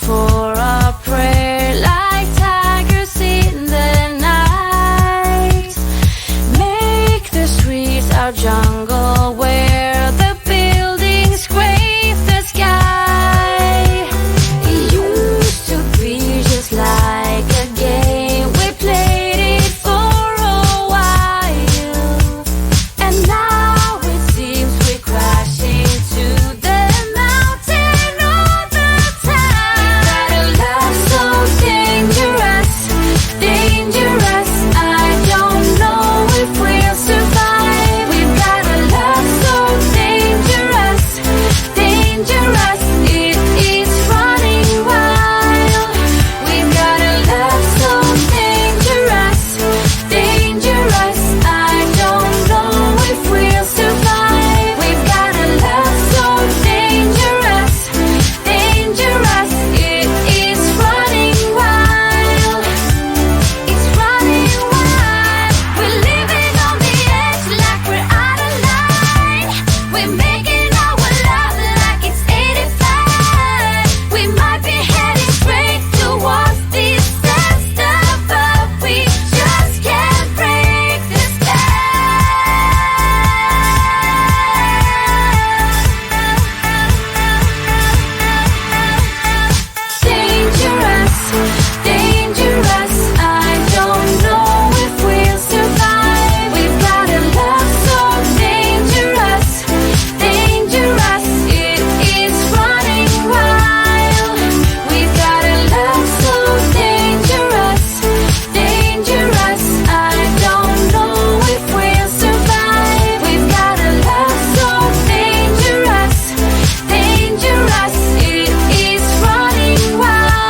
for a prayer, like tigers in the night. Make the streets our jungle where the buildings scrape the sky. It used to be just like a game. We played it for a while, and now it seems we're crashing to the mountain all the time. We got a love so dangerous, dangerous. I don't know if we'll survive. We've got a love so dangerous, dangerous. It is running wild. We've got a love so dangerous, dangerous. I don't know if we'll survive. We've got a love so dangerous, dangerous. It is running wild. It's running wild. We're living on the edge like we're out of line. We're making our love like it's 85. We might be heading straight towards disaster, but we just can't break the Dangerous, dangerous. I don't know if we'll survive. We've got a love so dangerous, dangerous. It is running wild. We've got a love so dangerous, dangerous. I don't know if we'll survive. We've got a love so dangerous, dangerous. It is running wild.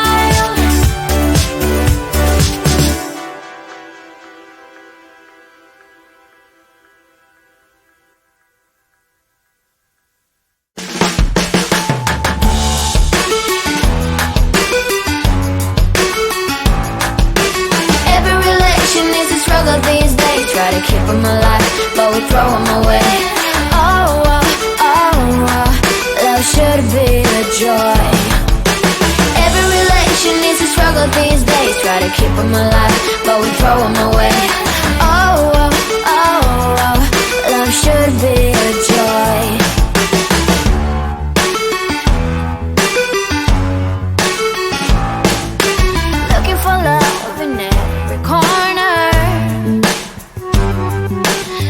Every relation is a struggle these days. Try to keep them alive, but we throw them away. Oh, love should be a joy. Every relation is a struggle these days. Try to keep them alive, but we throw them away. Oh, love should be a joy. Looking for love in every corner.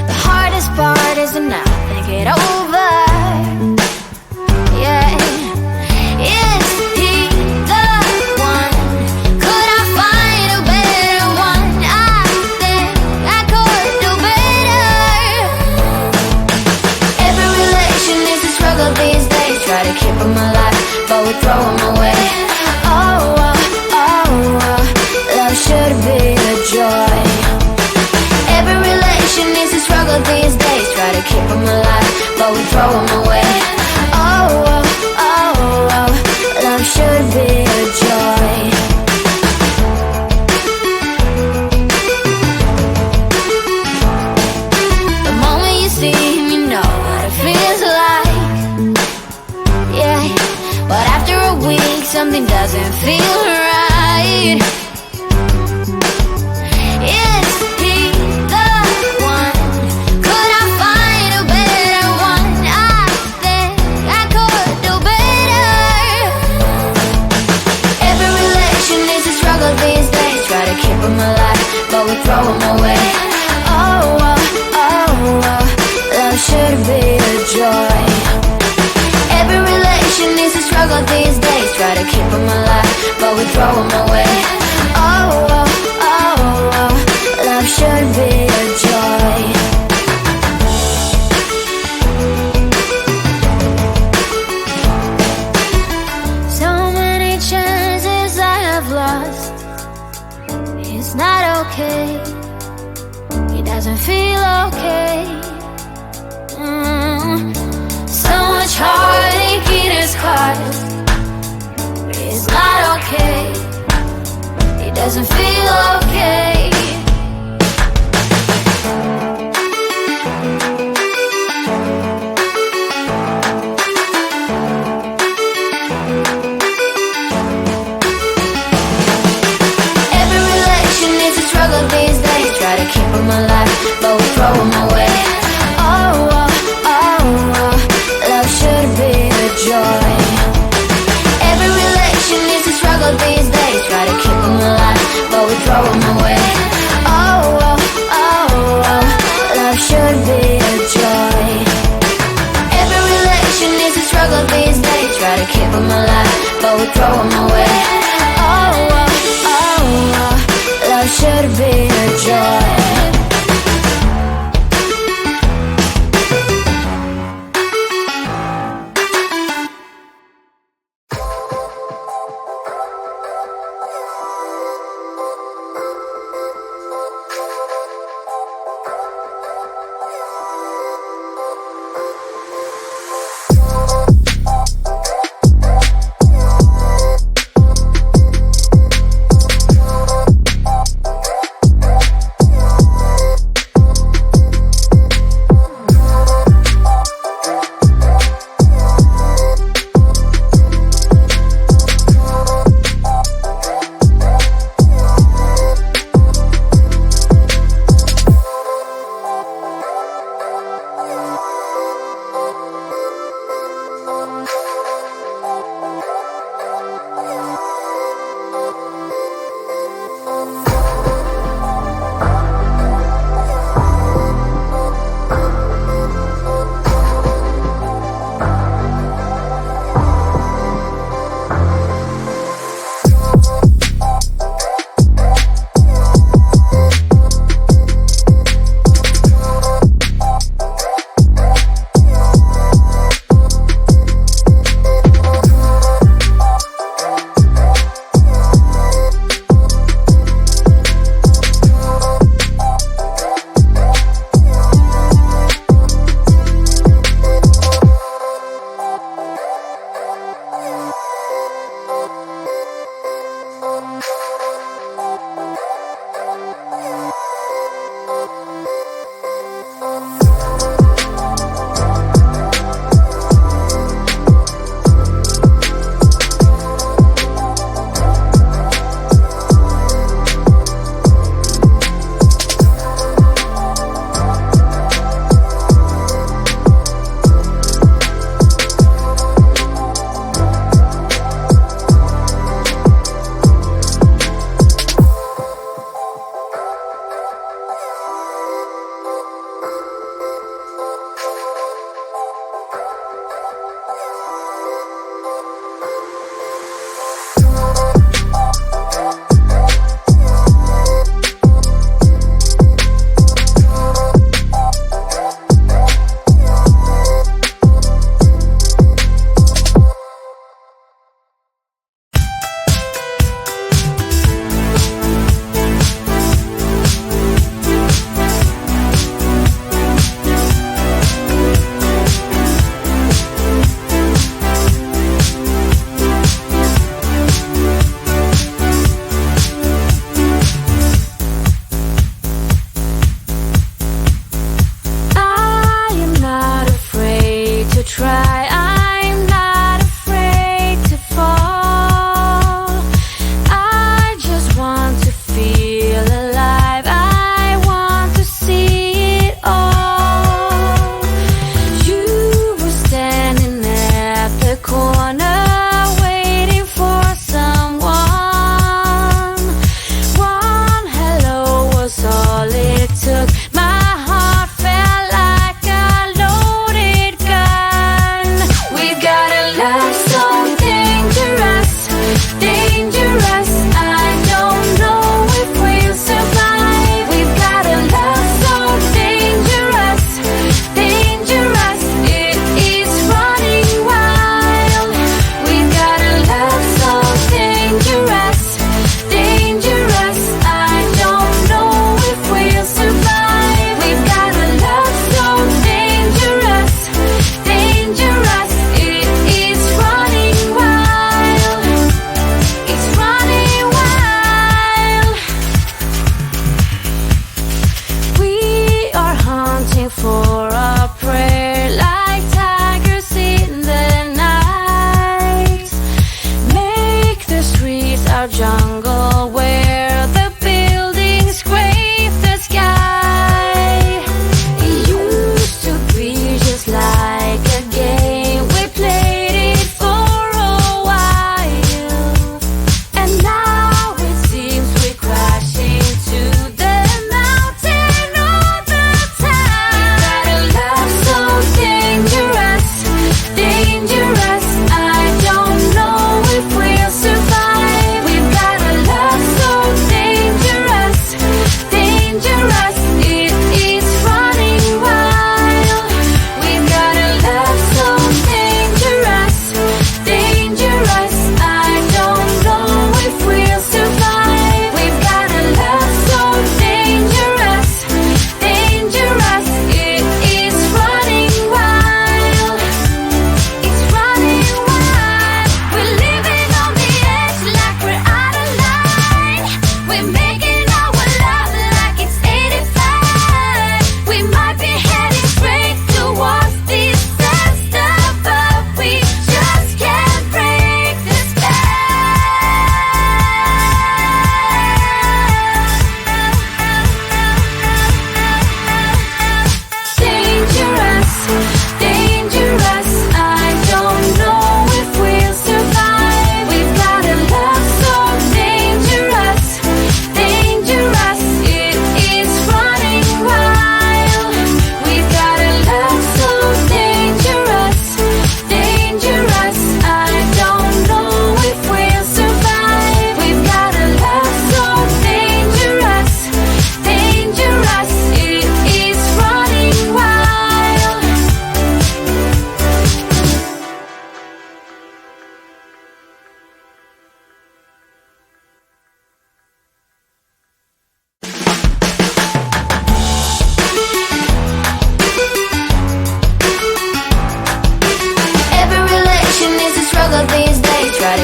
The hardest part is to not think it over. Yeah, is he the one? Could I find a better one? I think I could do better. Every relation is a struggle these days. Try to keep them alive, but we throw them away. Oh, love should be a joy. Every relation is a struggle these days. Try to keep them alive, but we throw them away. Oh, love should be a joy. The moment you see him, you know what it feels like. Yeah, but after a week, something doesn't feel right. Is he the one? Could I find a better one? I think I could do better. Every relation is a struggle these days. Try to keep them alive, but we throw them away. Oh, love should be a joy. Every relation is a struggle these days. Try to keep them alive, but we throw them away. Oh, love should be a joy. So many chances I have lost. It's not okay. It doesn't feel okay. So much heartache it has caused. It's not okay. It doesn't feel okay. throw them away. Oh, oh, oh, oh, love should be a joy. Every relation is a struggle these days. Try to keep them alive, but we throw them away. Oh, oh, oh, oh, love should be a joy. Every relation is a struggle these days. Try to keep them alive, but we throw them away. Oh, oh, oh, oh, love should be a joy.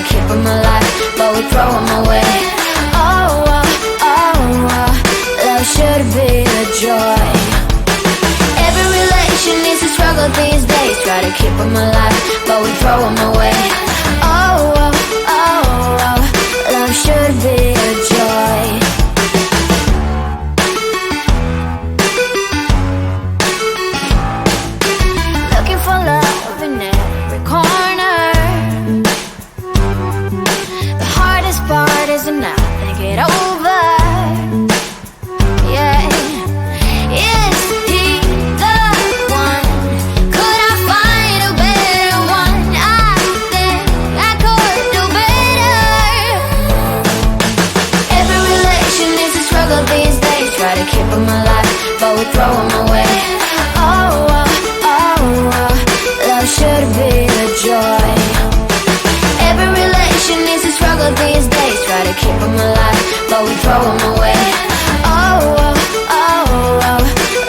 to keep them alive, but we throw them away. Oh, oh, oh, oh, love should be a joy. Every relation needs a struggle these days. Try to keep them alive, but we throw them away. Oh, oh, oh, oh, love should be a joy. Looking for love in every corner. The hardest part is to not think it over. Yeah. Is he the one? Could I find a better one? I think I could do better. Every relation is a struggle these days. Try to keep them alive, but we throw them away. Oh, oh, oh, oh, love should be a joy. Every relation is a struggle these days. Try to keep them alive, but we throw them away. Oh, oh, oh, oh,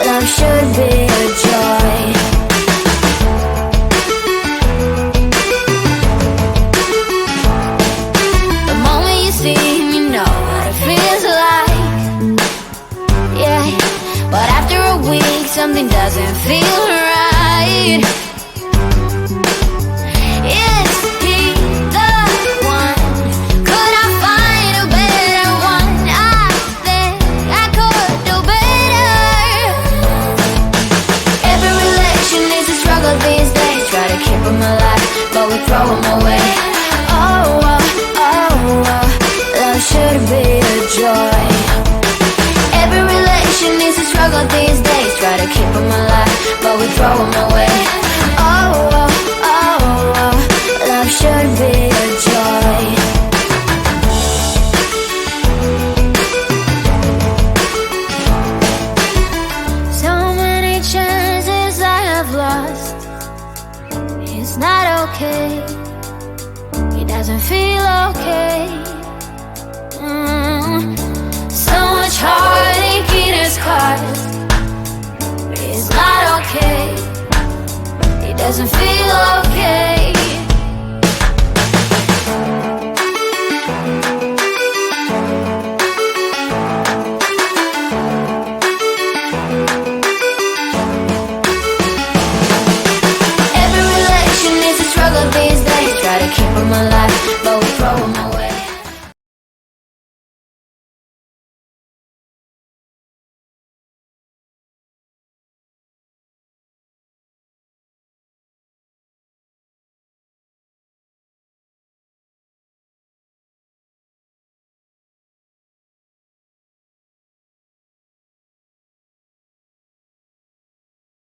love should be a joy. The moment you see him, you know what it feels like. Yeah, but after a week, something doesn't feel right. Is he the one? Could I find a better one? I think I could do better. Every relation is a struggle these days. Try to keep them alive, but we throw them away. Oh, oh, oh, oh, love should be a joy. Every relation is a struggle these days. Try to keep them alive, but we throw them away. Oh, oh, oh, oh, love should be a joy. So many chances I have lost. It's not okay. It doesn't feel okay. So much heartache it has caused. It's not okay. It doesn't feel okay.